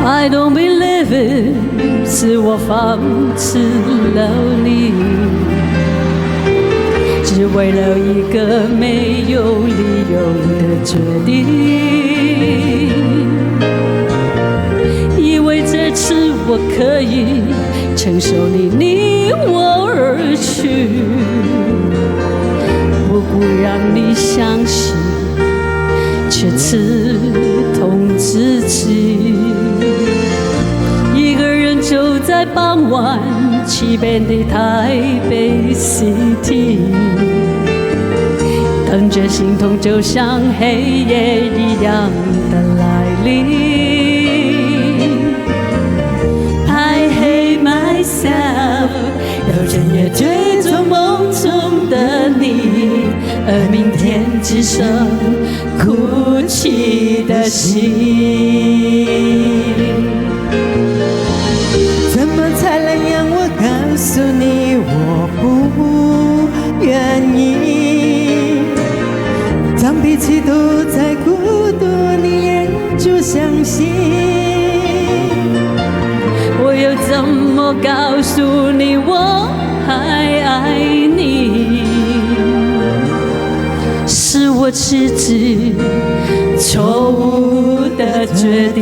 I don't believe it， 是我放弃了你，只为了一个没有理由的决定。以为这次我可以承受你离我而去，不顾让你相信，却刺痛自己。一个人走在傍晚七遍的台北 City， 等着心痛就像黑夜一样的来临。I hate myself， 要整夜追逐梦中的你，而明天只剩哭泣的心。怎么才能让我告诉你我不愿意？当彼此都在孤独，你仍旧相信。我又怎么告诉你我还爱你？是我自己错误的决定。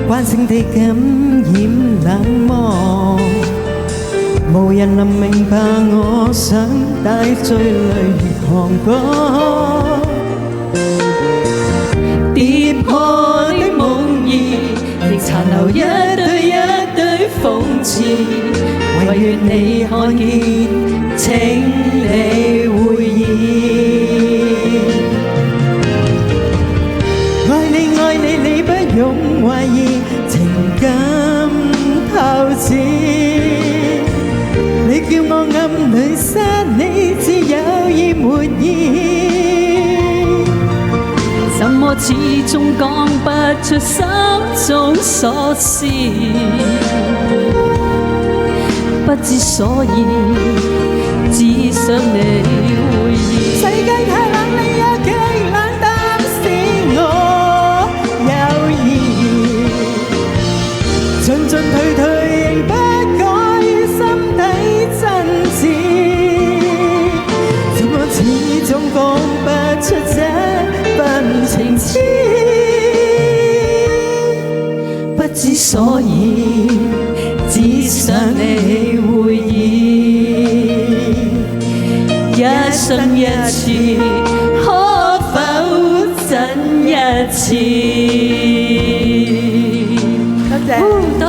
慣性地感染冷漠，無人能明白我想帶醉淚狂歌。跌破的夢兒，亦殘留一堆諷刺。唯願你看見，請你回應。愛你，你不用懷疑，情感透支。你叫我暗裏殺你，只有意沒意。怎麼始終講不出心中所思，不知所以，只想你回應。世界太冷，你也極冷淡是我。進進退退仍不改心底真摯，怎麼始終講不出這份情痴？不知所以，只想你回應，一生一次